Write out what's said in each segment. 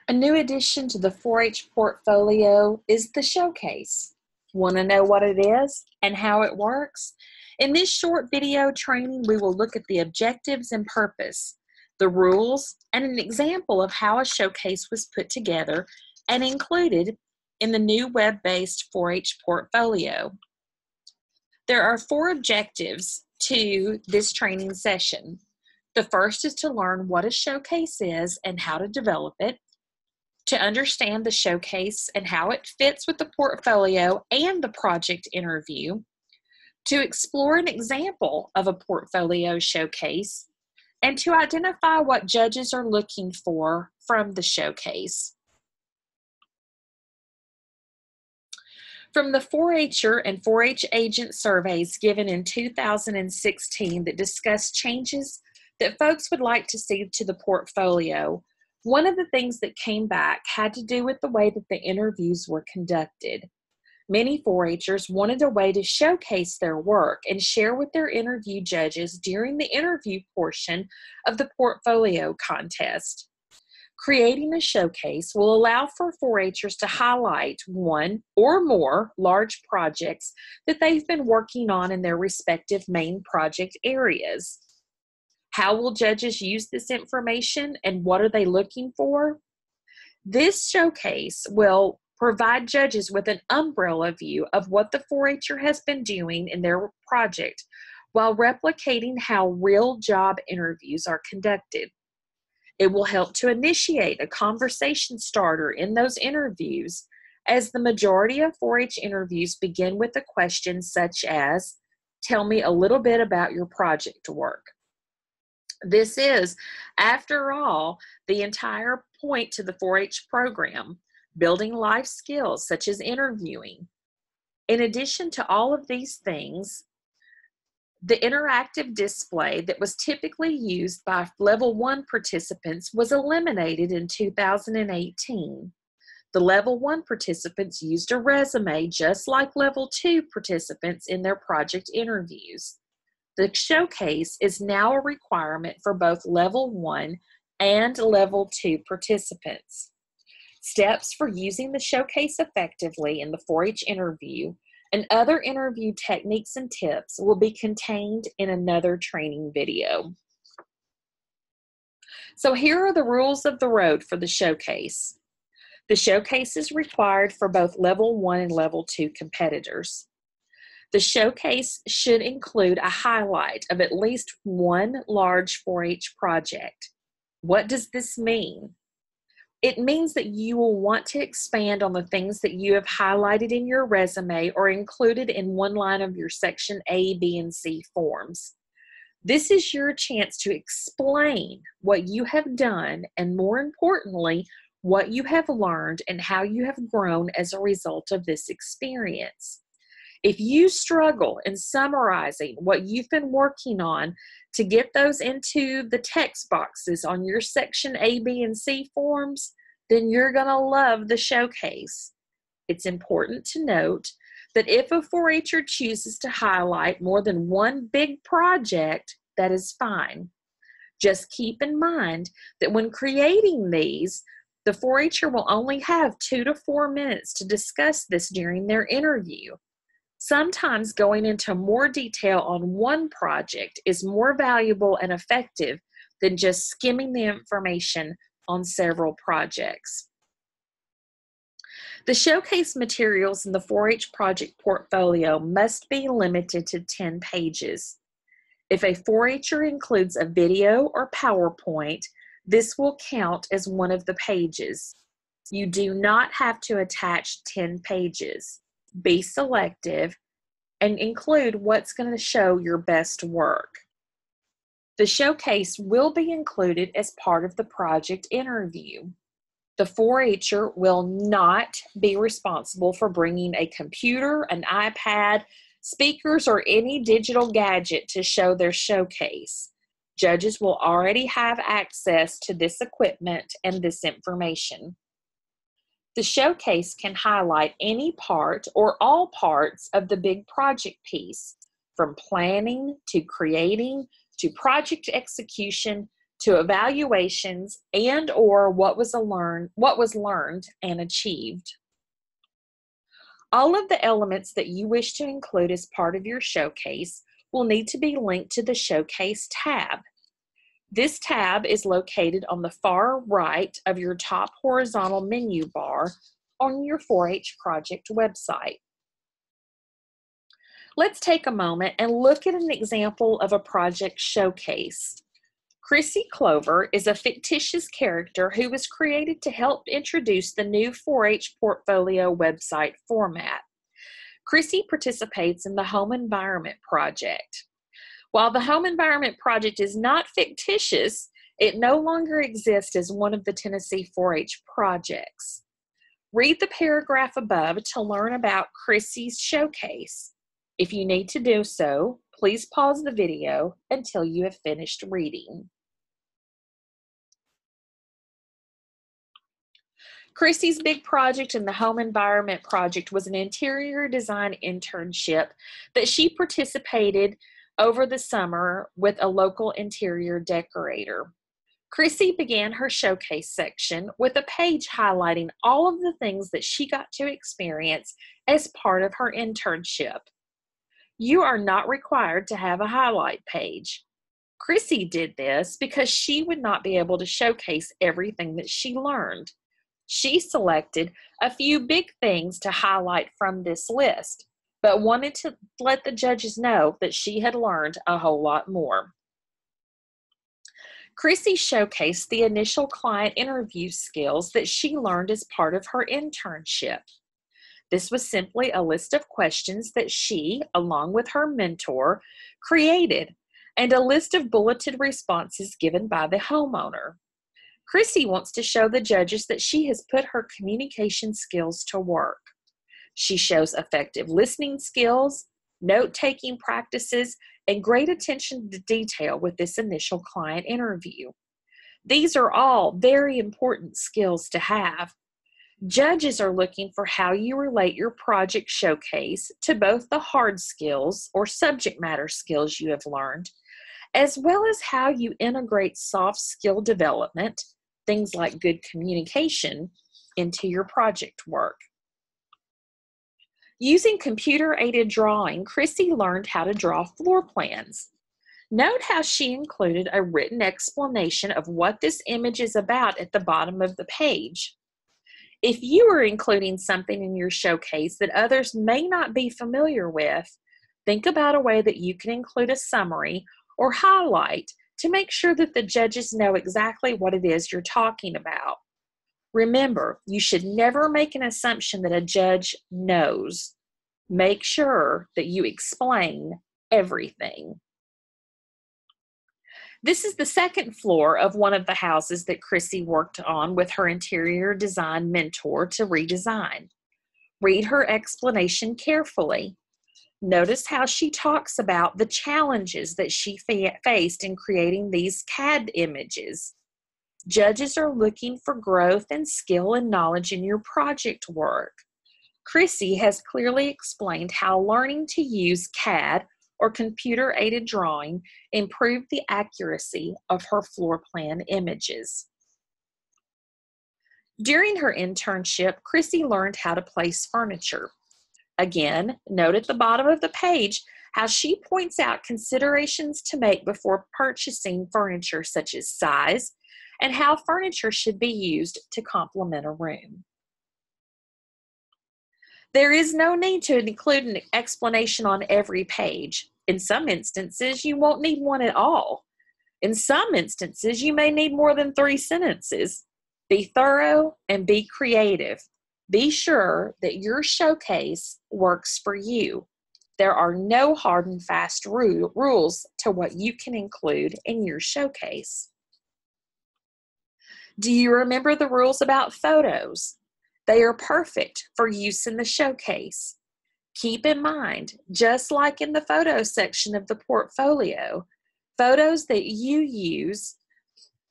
A new addition to the 4-H portfolio is the Showcase. Want to know what it is and how it works? In this short video training, we will look at the objectives and purpose, the rules, and an example of how a showcase was put together and included in the new web-based 4-H portfolio. There are 4 objectives to this training session. The first is to learn what a showcase is and how to develop it, to understand the showcase and how it fits with the portfolio and the project interview, to explore an example of a portfolio showcase, and to identify what judges are looking for from the showcase. From the 4-H'er and 4-H agent surveys given in 2016 that discuss changes that folks would like to see to the portfolio, one of the things that came back had to do with the way that the interviews were conducted. Many 4-H'ers wanted a way to showcase their work and share with their interview judges during the interview portion of the portfolio contest. Creating a showcase will allow for 4-H'ers to highlight one or more large projects that they've been working on in their respective main project areas. How will judges use this information and what are they looking for? This showcase will provide judges with an umbrella view of what the 4-H'er has been doing in their project while replicating how real job interviews are conducted. It will help to initiate a conversation starter in those interviews, as the majority of 4-H interviews begin with a question such as, "Tell me a little bit about your project work." This is, after all, the entire point to the 4-H program, building life skills such as interviewing. In addition to all of these things, the interactive display that was typically used by Level 1 participants was eliminated in 2018. The Level 1 participants used a resume just like Level 2 participants in their project interviews. The showcase is now a requirement for both Level 1 and Level 2 participants. Steps for using the showcase effectively in the 4-H interview and other interview techniques and tips will be contained in another training video. So here are the rules of the road for the showcase. The showcase is required for both Level 1 and Level 2 competitors. The showcase should include a highlight of at least one large 4-H project. What does this mean? It means that you will want to expand on the things that you have highlighted in your resume or included in one line of your Section A, B, and C forms. This is your chance to explain what you have done and, more importantly, what you have learned and how you have grown as a result of this experience. If you struggle in summarizing what you've been working on to get those into the text boxes on your Section A, B, and C forms, then you're going to love the showcase. It's important to note that if a 4-H'er chooses to highlight more than one big project, that is fine. Just keep in mind that when creating these, the 4-H'er will only have 2 to 4 minutes to discuss this during their interview. Sometimes going into more detail on one project is more valuable and effective than just skimming the information on several projects. The showcase materials in the 4-H project portfolio must be limited to 10 pages. If a 4-H'er includes a video or PowerPoint, this will count as one of the pages. You do not have to attach 10 pages. Be selective and include what's going to show your best work. The showcase will be included as part of the project interview. The 4-H'er will not be responsible for bringing a computer, an iPad, speakers, or any digital gadget to show their showcase. Judges will already have access to this equipment and this information. The showcase can highlight any part or all parts of the big project piece, from planning to creating to project execution to evaluations and or what was learned and achieved. All of the elements that you wish to include as part of your showcase will need to be linked to the Showcase tab. This tab is located on the far right of your top horizontal menu bar on your 4-H project website. Let's take a moment and look at an example of a project showcase. Chrissy Clover is a fictitious character who was created to help introduce the new 4-H portfolio website format. Chrissy participates in the Home Environment Project. While the Home Environment Project is not fictitious, it no longer exists as one of the Tennessee 4-H projects. Read the paragraph above to learn about Chrissy's showcase. If you need to do so, please pause the video until you have finished reading. Chrissy's big project in the Home Environment Project was an interior design internship that she participated over the summer with a local interior decorator. Chrissy began her showcase section with a page highlighting all of the things that she got to experience as part of her internship. You are not required to have a highlight page. Chrissy did this because she would not be able to showcase everything that she learned. She selected a few big things to highlight from this list, but wanted to let the judges know that she had learned a whole lot more. Chrissy showcased the initial client interview skills that she learned as part of her internship. This was simply a list of questions that she, along with her mentor, created, and a list of bulleted responses given by the homeowner. Chrissy wants to show the judges that she has put her communication skills to work. She shows effective listening skills, note-taking practices, and great attention to detail with this initial client interview. These are all very important skills to have. Judges are looking for how you relate your project showcase to both the hard skills or subject matter skills you have learned, as well as how you integrate soft skill development, things like good communication, into your project work. Using computer-aided drawing, Chrissy learned how to draw floor plans. Note how she included a written explanation of what this image is about at the bottom of the page. If you are including something in your showcase that others may not be familiar with, think about a way that you can include a summary or highlight to make sure that the judges know exactly what it is you're talking about. Remember, you should never make an assumption that a judge knows. Make sure that you explain everything. This is the second floor of one of the houses that Chrissy worked on with her interior design mentor to redesign. Read her explanation carefully. Notice how she talks about the challenges that she faced in creating these CAD images. Judges are looking for growth and skill and knowledge in your project work. Chrissy has clearly explained how learning to use CAD or computer-aided drawing improved the accuracy of her floor plan images. During her internship, Chrissy learned how to place furniture. Again, note at the bottom of the page how she points out considerations to make before purchasing furniture, such as size, and how furniture should be used to complement a room. There is no need to include an explanation on every page. In some instances, you won't need one at all. In some instances, you may need more than 3 sentences. Be thorough and be creative. Be sure that your showcase works for you. There are no hard and fast rules to what you can include in your showcase. Do you remember the rules about photos? They are perfect for use in the showcase. Keep in mind, just like in the photo section of the portfolio, photos that you use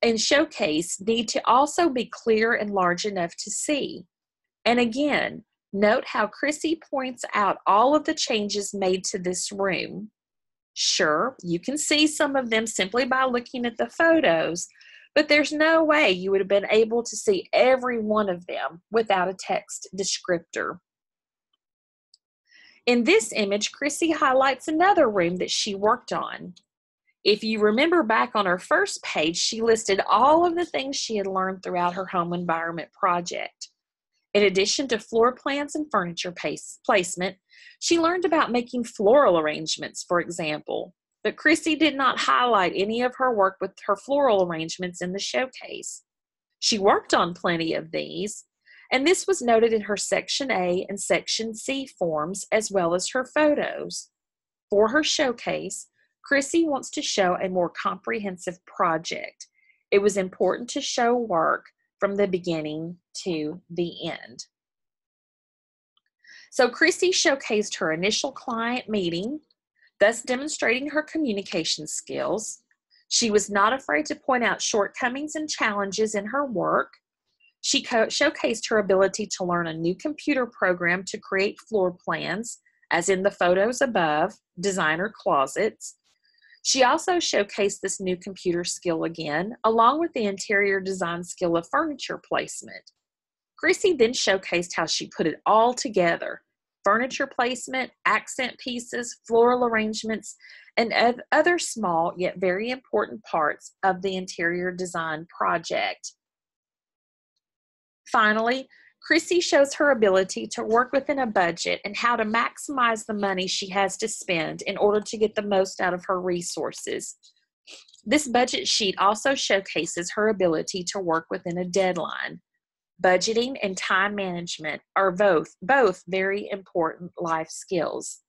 and showcase need to also be clear and large enough to see. And again, note how Chrissy points out all of the changes made to this room. Sure, you can see some of them simply by looking at the photos, but there's no way you would have been able to see every one of them without a text descriptor. In this image, Chrissy highlights another room that she worked on. If you remember back on her first page, she listed all of the things she had learned throughout her home environment project. In addition to floor plans and furniture placement, she learned about making floral arrangements, for example. But Chrissy did not highlight any of her work with her floral arrangements in the showcase. She worked on plenty of these, and this was noted in her Section A and Section C forms, as well as her photos. For her showcase, Chrissy wants to show a more comprehensive project. It was important to show work from the beginning to the end. So Chrissy showcased her initial client meeting, thus demonstrating her communication skills. She was not afraid to point out shortcomings and challenges in her work. She showcased her ability to learn a new computer program to create floor plans, as in the photos above, designer closets. She also showcased this new computer skill again, along with the interior design skill of furniture placement. Chrissy then showcased how she put it all together: furniture placement, accent pieces, floral arrangements, and other small yet very important parts of the interior design project. Finally, Chrissy shows her ability to work within a budget and how to maximize the money she has to spend in order to get the most out of her resources. This budget sheet also showcases her ability to work within a deadline. Budgeting and time management are both very important life skills.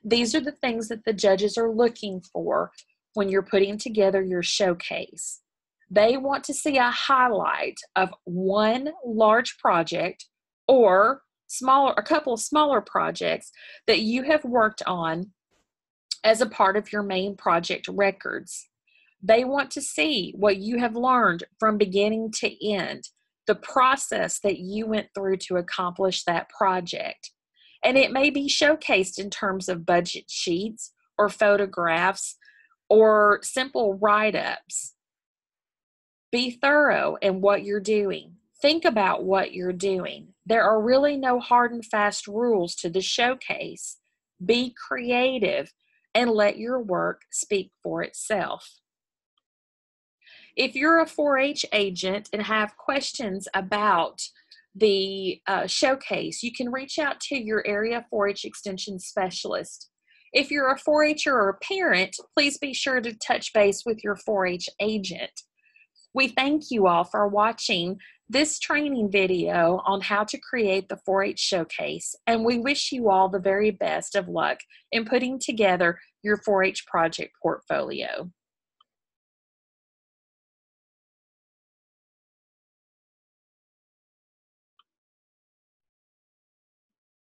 These are the things that the judges are looking for when you're putting together your showcase. They want to see a highlight of one large project or a couple of smaller projects that you have worked on as a part of your main project records. They want to see what you have learned from beginning to end, the process that you went through to accomplish that project. And it may be showcased in terms of budget sheets or photographs or simple write-ups. Be thorough in what you're doing. Think about what you're doing. There are really no hard and fast rules to the showcase. Be creative and let your work speak for itself. If you're a 4-H agent and have questions about the showcase, you can reach out to your area 4-H extension specialist. If you're a 4-H'er or a parent, please be sure to touch base with your 4-H agent. We thank you all for watching this training video on how to create the 4-H showcase, and we wish you all the very best of luck in putting together your 4-H project portfolio.